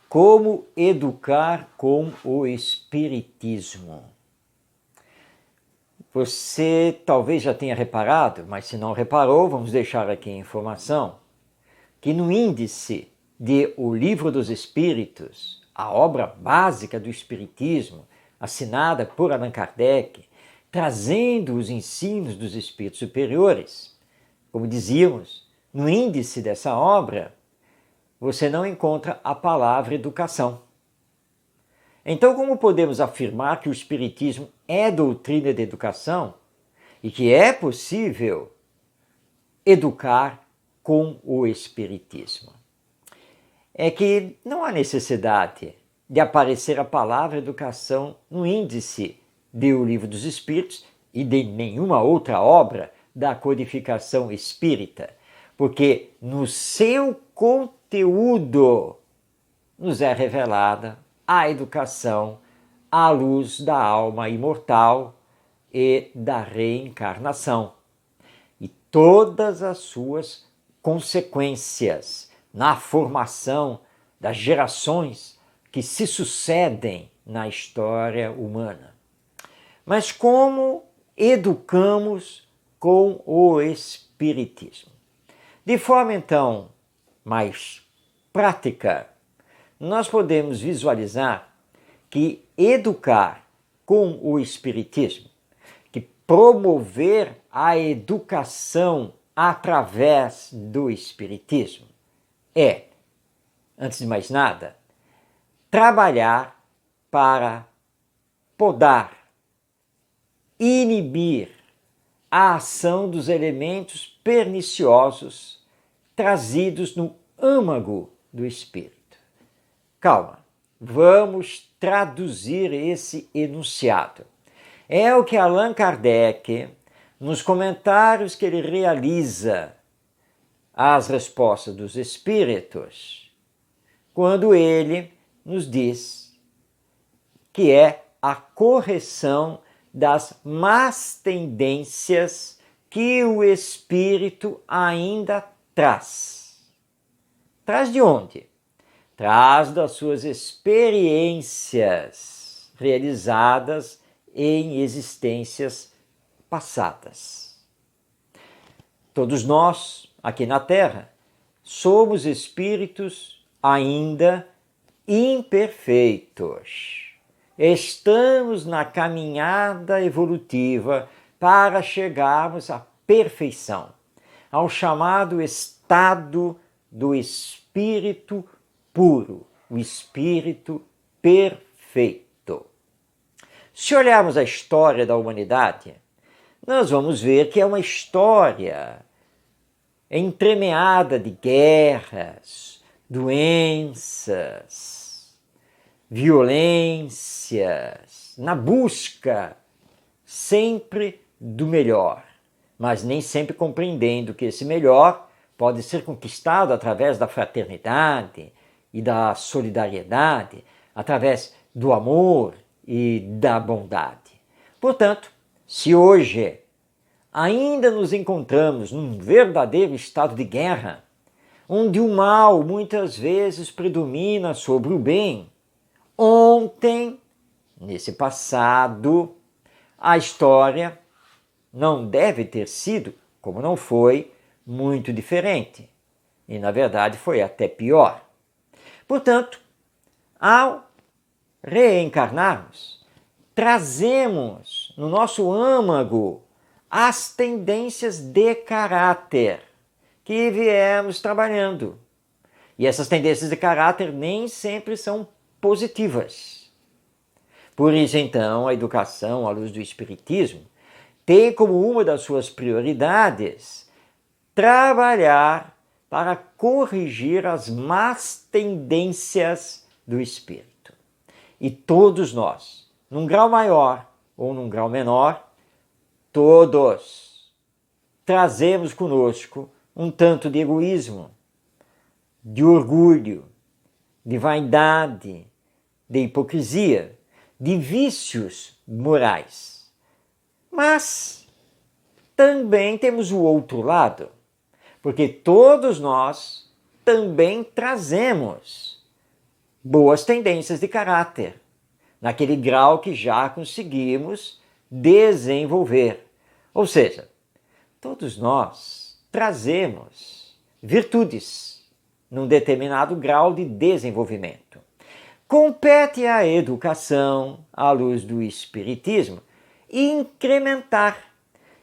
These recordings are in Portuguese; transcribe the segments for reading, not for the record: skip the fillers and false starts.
Como educar com o Espiritismo? Você talvez já tenha reparado, mas se não reparou, vamos deixar aqui a informação, que no índice de O Livro dos Espíritos, a obra básica do Espiritismo, assinada por Allan Kardec, trazendo os ensinos dos espíritos superiores, como dizíamos, no índice dessa obra, você não encontra a palavra educação. Então, como podemos afirmar que o Espiritismo é doutrina de educação e que é possível educar com o Espiritismo? É que não há necessidade de aparecer a palavra educação no índice de O Livro dos Espíritos e de nenhuma outra obra da codificação espírita, porque no seu conteúdo nos é revelada a educação à luz da alma imortal e da reencarnação e todas as suas consequências na formação das gerações que se sucedem na história humana. Mas como educamos com o Espiritismo? De forma, então, mais prática, nós podemos visualizar que educar com o Espiritismo, que promover a educação através do Espiritismo, é, antes de mais nada, trabalhar para podar, inibir a ação dos elementos perniciosos trazidos no âmago do espírito. Calma, vamos traduzir esse enunciado. É o que Allan Kardec, nos comentários que ele realiza às respostas dos espíritos, quando ele nos diz que é a correção das más tendências que o espírito ainda traz. Traz de onde? Traz das suas experiências realizadas em existências passadas. Todos nós, aqui na Terra, somos espíritos ainda imperfeitos. Estamos na caminhada evolutiva para chegarmos à perfeição, ao chamado estado do espírito puro, o espírito perfeito. Se olharmos a história da humanidade, nós vamos ver que é uma história entremeada de guerras, doenças, violências, na busca sempre do melhor, mas nem sempre compreendendo que esse melhor pode ser conquistado através da fraternidade e da solidariedade, através do amor e da bondade. Portanto, se hoje ainda nos encontramos num verdadeiro estado de guerra, onde o mal muitas vezes predomina sobre o bem, ontem, nesse passado, a história não deve ter sido, como não foi, muito diferente. E, na verdade, foi até pior. Portanto, ao reencarnarmos, trazemos no nosso âmago as tendências de caráter que viemos trabalhando. E essas tendências de caráter nem sempre são positivas. Por isso, então, a educação à luz do Espiritismo tem como uma das suas prioridades trabalhar para corrigir as más tendências do espírito. E todos nós, num grau maior ou num grau menor, todos trazemos conosco um tanto de egoísmo, de orgulho, de vaidade, de hipocrisia, de vícios morais. Mas também temos o outro lado, porque todos nós também trazemos boas tendências de caráter, naquele grau que já conseguimos desenvolver. Ou seja, todos nós trazemos virtudes num determinado grau de desenvolvimento. Compete à educação, à luz do Espiritismo, incrementar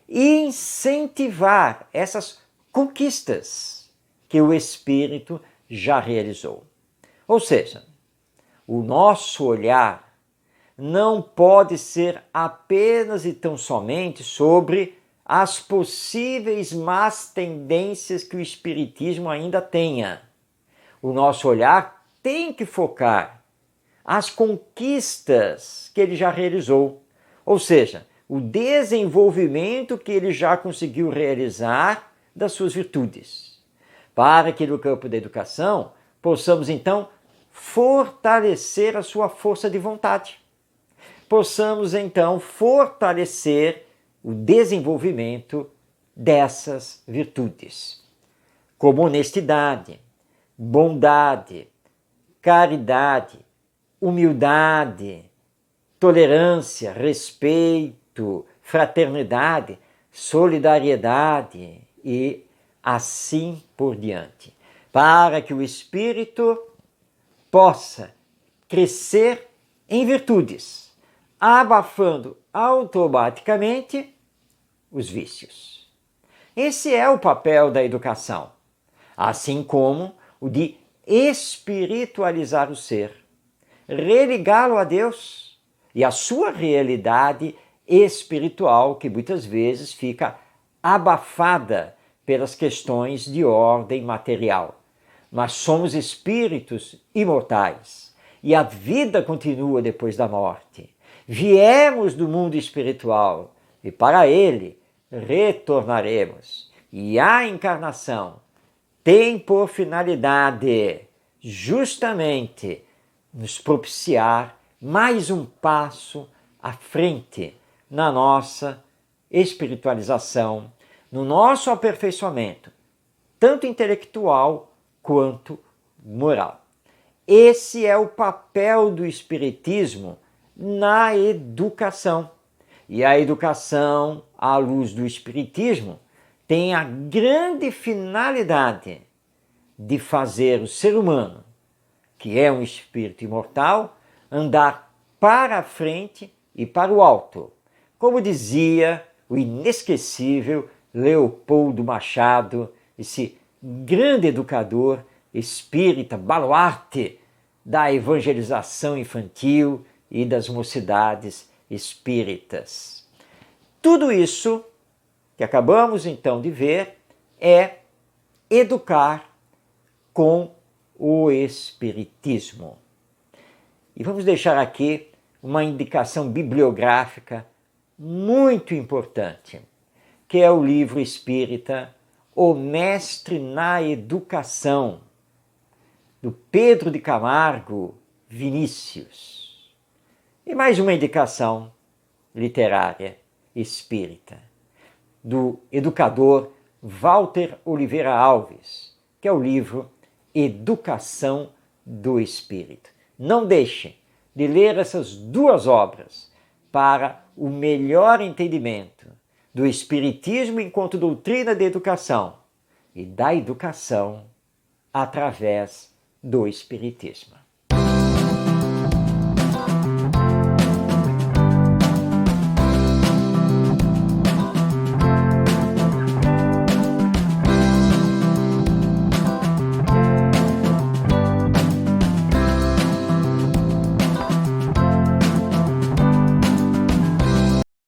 e incentivar essas conquistas que o Espírito já realizou. Ou seja, o nosso olhar não pode ser apenas e tão somente sobre as possíveis más tendências que o Espiritismo ainda tenha. O nosso olhar tem que focar as conquistas que ele já realizou, ou seja, o desenvolvimento que ele já conseguiu realizar das suas virtudes, para que no campo da educação possamos então fortalecer a sua força de vontade, possamos então fortalecer o desenvolvimento dessas virtudes, como honestidade, bondade, caridade, humildade, tolerância, respeito, fraternidade, solidariedade e assim por diante, para que o espírito possa crescer em virtudes, abafando automaticamente os vícios. Esse é o papel da educação, assim como o de espiritualizar o ser, religá-lo a Deus e a sua realidade espiritual, que muitas vezes fica abafada pelas questões de ordem material. Mas somos espíritos imortais e a vida continua depois da morte. Viemos do mundo espiritual e para ele retornaremos. E a encarnação tem por finalidade justamente nos propiciar mais um passo à frente na nossa espiritualização, no nosso aperfeiçoamento, tanto intelectual quanto moral. Esse é o papel do Espiritismo na educação. E a educação, à luz do Espiritismo, tem a grande finalidade de fazer o ser humano, que é um espírito imortal, andar para a frente e para o alto. Como dizia o inesquecível Leopoldo Machado, esse grande educador espírita, baluarte da evangelização infantil e das mocidades espíritas. Tudo isso que acabamos então de ver é educar com o Espiritismo. E vamos deixar aqui uma indicação bibliográfica muito importante, que é o livro espírita O Mestre na Educação, do Pedro de Camargo Vinícius. E mais uma indicação literária espírita, do educador Walter Oliveira Alves, que é o livro Educação do Espírito. Não deixe de ler essas duas obras para o melhor entendimento do Espiritismo enquanto doutrina de educação e da educação através do Espiritismo.